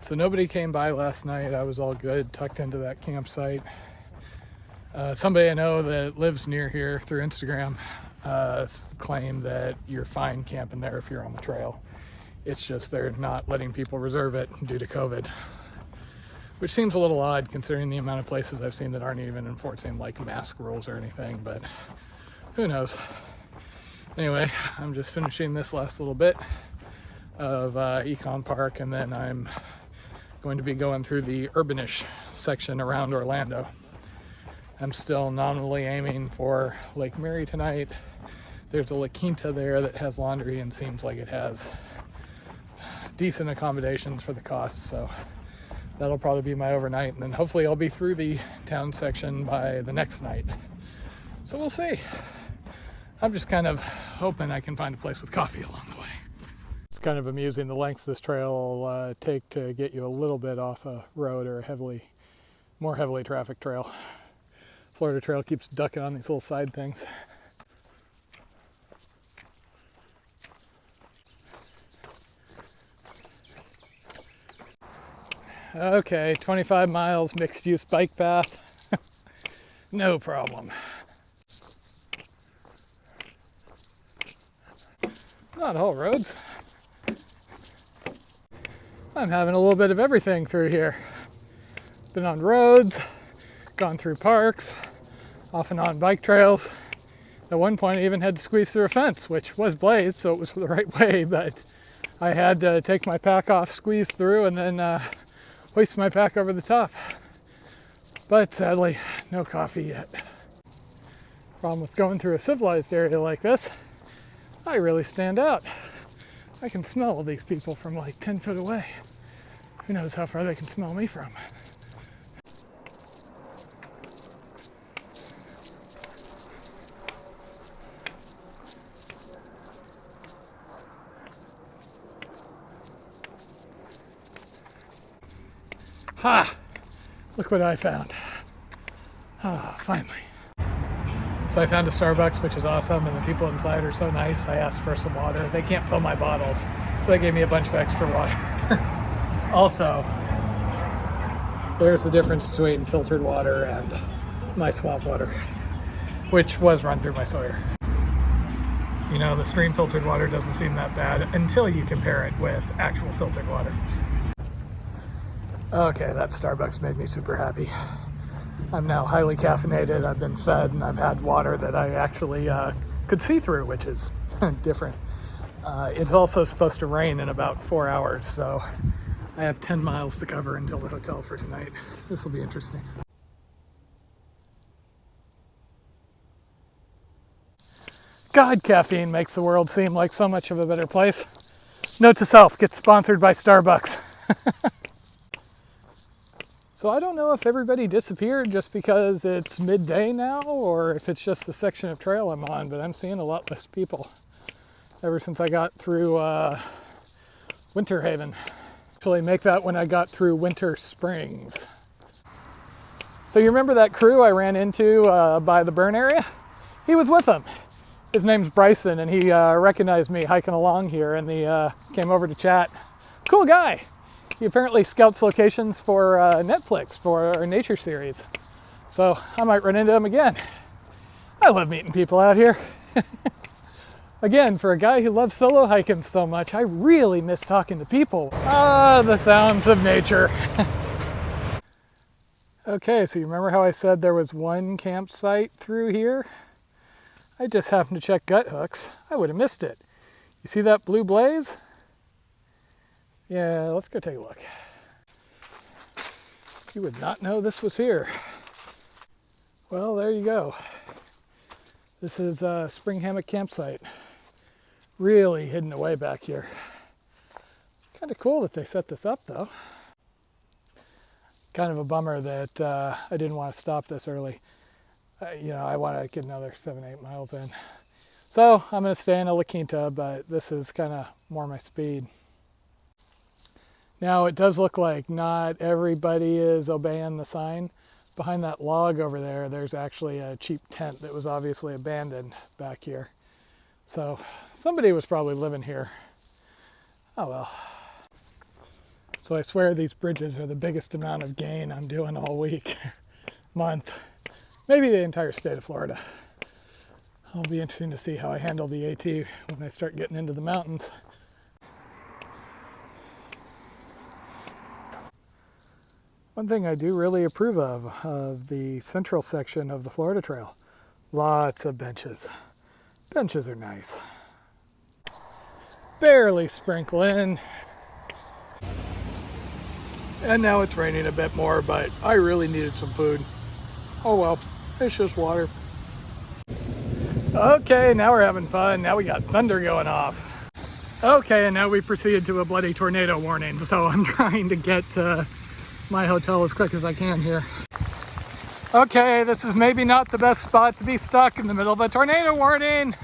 So nobody came by last night. I was all good, tucked into that campsite. Somebody I know that lives near here through Instagram claimed that you're fine camping there if you're on the trail. It's just they're not letting people reserve it due to COVID, which seems a little odd considering the amount of places I've seen that aren't even enforcing like mask rules or anything, but who knows. Anyway, I'm just finishing this last little bit of ECON Park, and then I'm going to be going through the urbanish section around Orlando. I'm still nominally aiming for Lake Mary tonight. There's a La Quinta there that has laundry and seems like it has decent accommodations for the cost, so that'll probably be my overnight, and then hopefully I'll be through the town section by the next night. So we'll see. I'm just kind of hoping I can find a place with coffee along the way. It's kind of amusing the lengths this trail will take to get you a little bit off a road or a more heavily trafficked trail. Florida Trail keeps ducking on these little side things. Okay, 25 miles mixed use bike path. No problem. Not all roads. I'm having a little bit of everything through here. Been on roads, gone through parks, off and on bike trails. At one point I even had to squeeze through a fence, which was blazed, so it was the right way, but I had to take my pack off, squeeze through, and then hoist my pack over the top. But sadly, no coffee yet. Problem with going through a civilized area like this, I really stand out. I can smell all these people from like 10 foot away. Who knows how far they can smell me from. Ha! Look what I found. Ah, finally. So I found a Starbucks, which is awesome, and the people inside are so nice. I asked for some water. They can't fill my bottles, so they gave me a bunch of extra water. Also, there's the difference between filtered water and my swamp water, which was run through my Sawyer. You know, the stream filtered water doesn't seem that bad until you compare it with actual filtered water. Okay, that Starbucks made me super happy. I'm now highly caffeinated, I've been fed, and I've had water that I actually could see through, which is different. It's also supposed to rain in about 4 hours, so I have 10 miles to cover until the hotel for tonight. This will be interesting. God, caffeine makes the world seem like so much of a better place. Note to self, get sponsored by Starbucks. So I don't know if everybody disappeared just because it's midday now, or if it's just the section of trail I'm on, but I'm seeing a lot less people ever since I got through Winter Haven. Actually make that when I got through Winter Springs. So you remember that crew I ran into by the burn area? He was with them. His name's Bryson, and he recognized me hiking along here, and he came over to chat. Cool guy. He apparently scouts locations for Netflix for our nature series. So I might run into him again. I love meeting people out here. Again, for a guy who loves solo hiking so much, I really miss talking to people. Ah, the sounds of nature. Okay, so you remember how I said there was one campsite through here? I just happened to check gut hooks. I would have missed it. You see that blue blaze? Yeah, let's go take a look. You would not know this was here. Well, there you go. This is a Spring Hammock Campsite. Really hidden away back here. Kind of cool that they set this up though. Kind of a bummer that I didn't want to stop this early. You know, I want to get another 7-8 miles in. So I'm going to stay in a La Quinta, but this is kind of more my speed. Now it does look like not everybody is obeying the sign. Behind that log over there, there's actually a cheap tent that was obviously abandoned back here. So somebody was probably living here. Oh well. So I swear these bridges are the biggest amount of gain I'm doing all week, month, maybe the entire state of Florida. It'll be interesting to see how I handle the AT when I start getting into the mountains. One thing I do really approve of the central section of the Florida Trail, lots of benches. Benches are nice. Barely sprinkle in. And now it's raining a bit more, but I really needed some food. Oh well, it's just water. Okay, now we're having fun. Now we got thunder going off. Okay, and now we proceeded to a bloody tornado warning, so I'm trying to get to my hotel as quick as I can here. Okay, this is maybe not the best spot to be stuck in the middle of a tornado warning.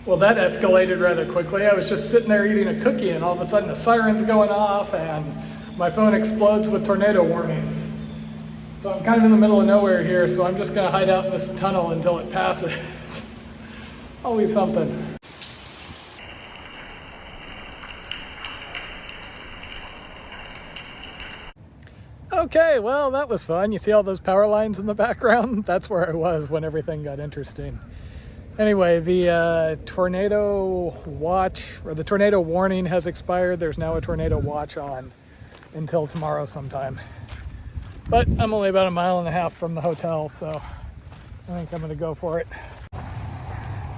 Well, that escalated rather quickly. I was just sitting there eating a cookie and all of a sudden the siren's going off and my phone explodes with tornado warnings. So I'm kind of in the middle of nowhere here, so I'm just gonna hide out in this tunnel until it passes. Always something. Okay, well, that was fun. You see all those power lines in the background? That's where I was when everything got interesting. Anyway, the tornado watch, or the tornado warning has expired. There's now a tornado watch on until tomorrow sometime. But I'm only about 1.5 miles from the hotel, so I think I'm gonna go for it.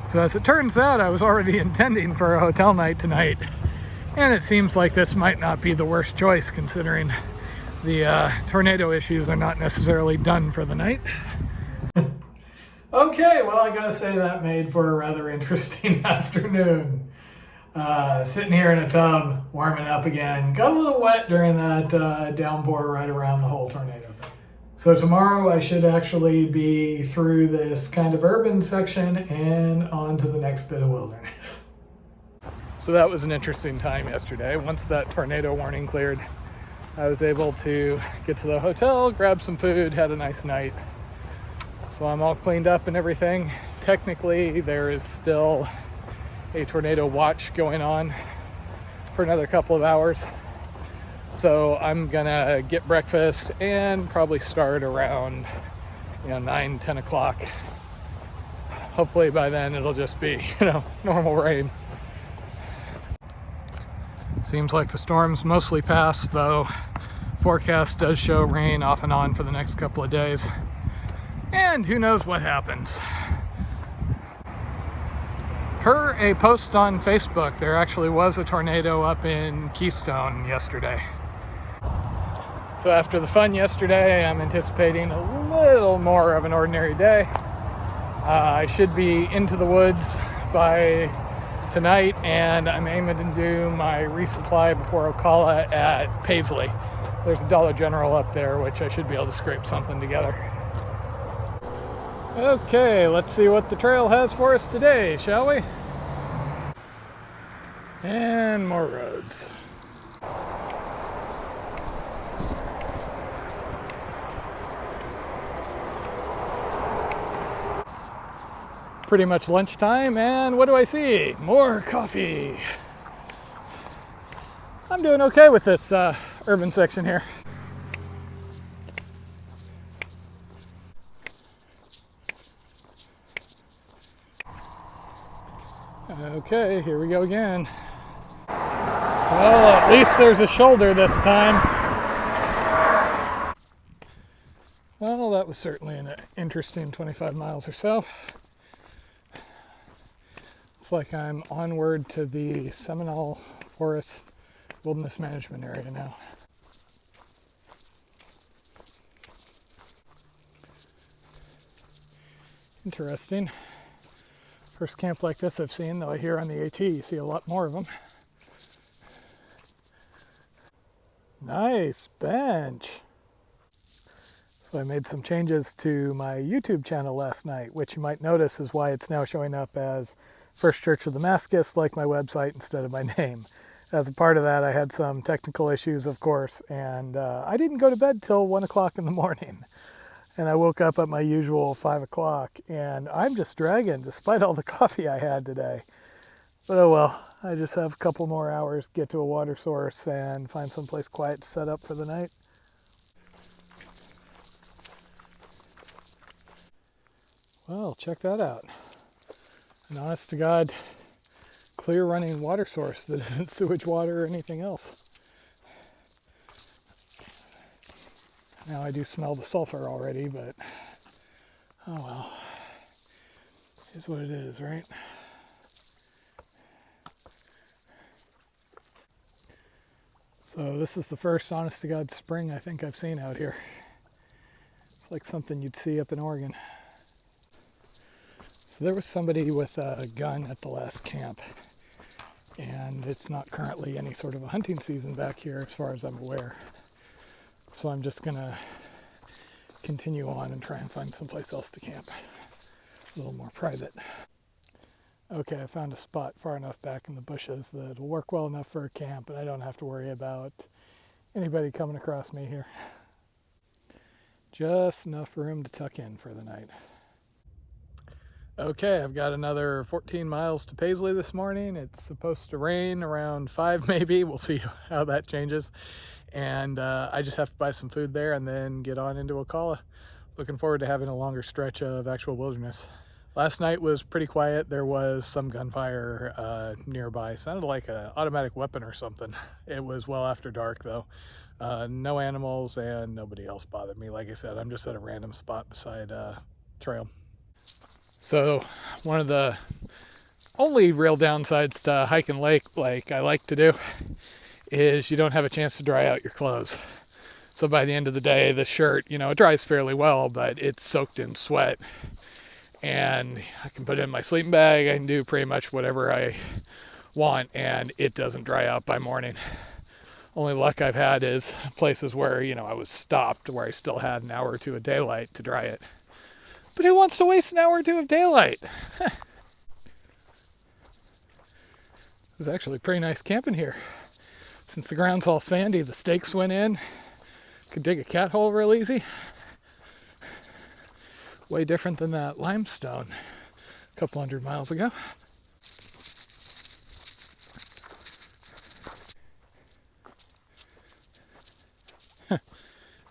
So as it turns out, I was already intending for a hotel night tonight. And it seems like this might not be the worst choice considering the tornado issues are not necessarily done for the night. Okay, well, I gotta say that made for a rather interesting afternoon. Sitting here in a tub, warming up again. Got a little wet during that downpour right around the whole tornado thing. So tomorrow I should actually be through this kind of urban section and on to the next bit of wilderness. So that was an interesting time yesterday. Once that tornado warning cleared, I was able to get to the hotel, grab some food, had a nice night. So I'm all cleaned up and everything. Technically, there is still a tornado watch going on for another couple of hours. So I'm gonna get breakfast and probably start around 9, 10 o'clock. Hopefully by then it'll just be, normal rain. Seems like the storm's mostly passed, though forecast does show rain off and on for the next couple of days. And who knows what happens. Per a post on Facebook, there actually was a tornado up in Keystone yesterday. So after the fun yesterday, I'm anticipating a little more of an ordinary day. I should be into the woods by tonight, and I'm aiming to do my resupply before Ocala at Paisley. There's a Dollar General up there, which I should be able to scrape something together. Okay, let's see what the trail has for us today, shall we? And more roads. Pretty much lunchtime, and what do I see? More coffee. I'm doing okay with this urban section here. Okay, here we go again. Well, at least there's a shoulder this time. Well, that was certainly an interesting 25 miles or so. Looks like I'm onward to the Seminole Forest Wilderness Management Area now. Interesting. First camp like this I've seen, though I hear on the AT you see a lot more of them. Nice bench. So I made some changes to my YouTube channel last night, which you might notice is why it's now showing up as First Church of Damascus, like my website, instead of my name. As a part of that, I had some technical issues, of course, and I didn't go to bed till 1 o'clock in the morning. And I woke up at my usual 5 o'clock, and I'm just dragging despite all the coffee I had today. But oh well, I just have a couple more hours to get to a water source and find someplace quiet to set up for the night. Well, check that out. An honest to God, clear running water source that isn't sewage water or anything else. Now I do smell the sulfur already, but oh well. Is what it is, right? So this is the first honest to God spring I think I've seen out here. It's like something you'd see up in Oregon. So there was somebody with a gun at the last camp, and it's not currently any sort of a hunting season back here as far as I'm aware. So I'm just gonna continue on and try and find someplace else to camp. A little more private. Okay, I found a spot far enough back in the bushes that it'll work well enough for a camp, and I don't have to worry about anybody coming across me here. Just enough room to tuck in for the night. Okay, I've got another 14 miles to Paisley this morning. It's supposed to rain around 5 maybe. We'll see how that changes. And I just have to buy some food there and then get on into Ocala. Looking forward to having a longer stretch of actual wilderness. Last night was pretty quiet. There was some gunfire nearby. Sounded like an automatic weapon or something. It was well after dark though. No animals and nobody else bothered me. Like I said, I'm just at a random spot beside a trail. So one of the only real downsides to hiking lake like I like to do is you don't have a chance to dry out your clothes. So by the end of the day, the shirt, it dries fairly well, but it's soaked in sweat. And I can put it in my sleeping bag. I can do pretty much whatever I want, and it doesn't dry out by morning. Only luck I've had is places where, I was stopped, where I still had an hour or two of daylight to dry it. But who wants to waste an hour or two of daylight? It was actually pretty nice camping here. Since the ground's all sandy, the stakes went in. Could dig a cat hole real easy. Way different than that limestone a couple 100 miles ago.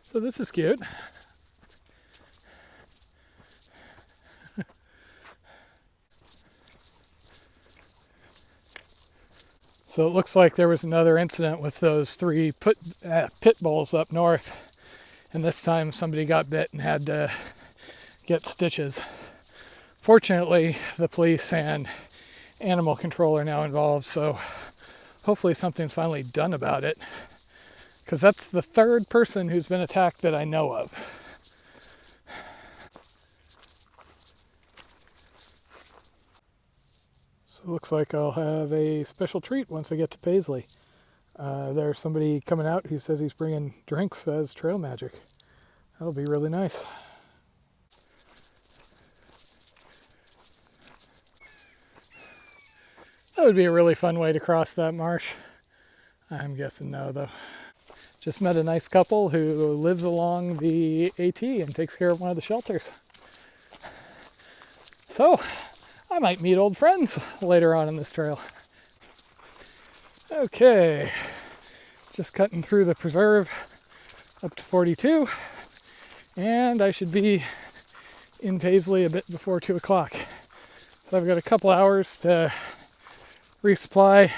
So this is cute. So it looks like there was another incident with those 3 pit bulls up north, and this time somebody got bit and had to get stitches. Fortunately, the police and animal control are now involved, so hopefully something's finally done about it, because that's the 3rd person who's been attacked that I know of. So it looks like I'll have a special treat once I get to Paisley. There's somebody coming out who says he's bringing drinks as trail magic. That'll be really nice. That would be a really fun way to cross that marsh. I'm guessing no, though. Just met a nice couple who lives along the AT and takes care of one of the shelters. So, I might meet old friends later on in this trail. Okay, just cutting through the preserve up to 42, and I should be in Paisley a bit before 2 o'clock. So I've got a couple hours to resupply,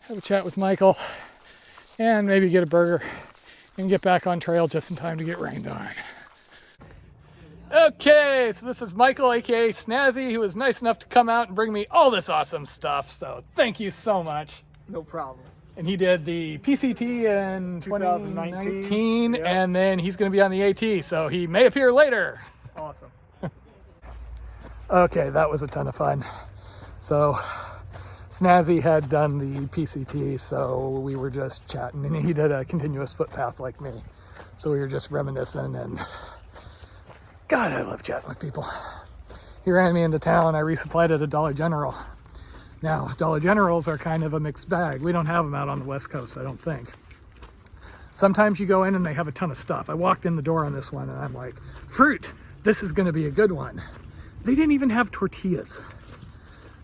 have a chat with Michael, and maybe get a burger and get back on trail just in time to get rained on. Okay, so this is Michael, aka Snazzy, who was nice enough to come out and bring me all this awesome stuff, so thank you so much. No problem. And he did the PCT in 2019, yep. And then he's going to be on the AT, so he may appear later. Awesome. Okay, that was a ton of fun. So Snazzy had done the PCT, so we were just chatting, and he did a continuous footpath like me. So we were just reminiscing, and God, I love chatting with people. He ran me into town. I resupplied at a Dollar General. Now, Dollar Generals are kind of a mixed bag. We don't have them out on the West Coast, I don't think. Sometimes you go in and they have a ton of stuff. I walked in the door on this one and I'm like, fruit, this is gonna be a good one. They didn't even have tortillas.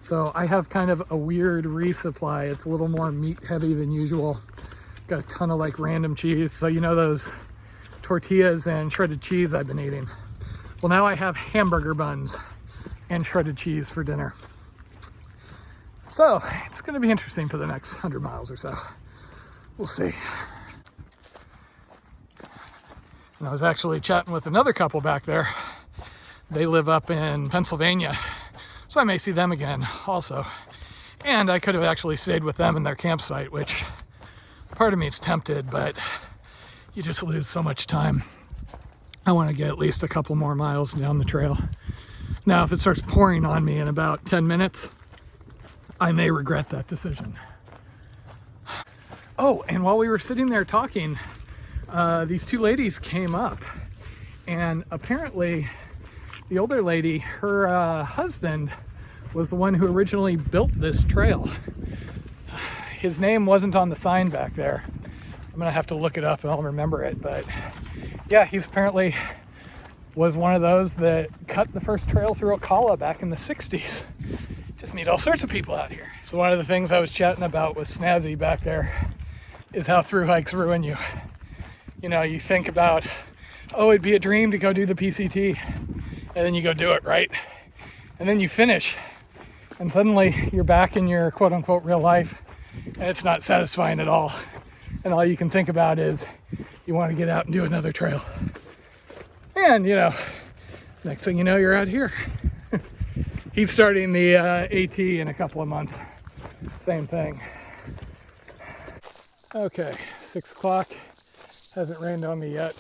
So I have kind of a weird resupply. It's a little more meat heavy than usual. Got a ton of like random cheese. So you know those tortillas and shredded cheese I've been eating? Well, now I have hamburger buns and shredded cheese for dinner. So it's going to be interesting for the next 100 miles or so. We'll see. And I was actually chatting with another couple back there. They live up in Pennsylvania, so I may see them again also. And I could have actually stayed with them in their campsite, which part of me is tempted, but you just lose so much time. I want to get at least a couple more miles down the trail. Now, if it starts pouring on me in about 10 minutes, I may regret that decision. Oh, and while we were sitting there talking, these two ladies came up, and apparently the older lady, her husband was the one who originally built this trail. His name wasn't on the sign back there. I'm gonna have to look it up and I'll remember it, but yeah, he apparently was one of those that cut the first trail through Ocala back in the 60s. Just meet all sorts of people out here. So one of the things I was chatting about with Snazzy back there is how through hikes ruin you. You know, you think about, oh, it'd be a dream to go do the PCT, and then you go do it, right? And then you finish, and suddenly you're back in your quote unquote real life, and it's not satisfying at all. And all you can think about is you want to get out and do another trail. And, you know, next thing you know, you're out here. He's starting the AT in a couple of months. Same thing. Okay, 6 o'clock. Hasn't rained on me yet,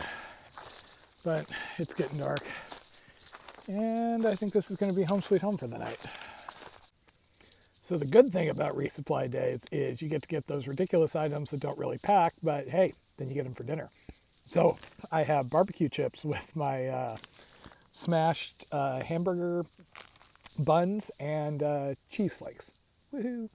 but it's getting dark. And I think this is going to be home sweet home for the night. So the good thing about resupply days is you get to get those ridiculous items that don't really pack, but hey, then you get them for dinner. So I have barbecue chips with my smashed hamburger buns and cheese flakes. Woohoo!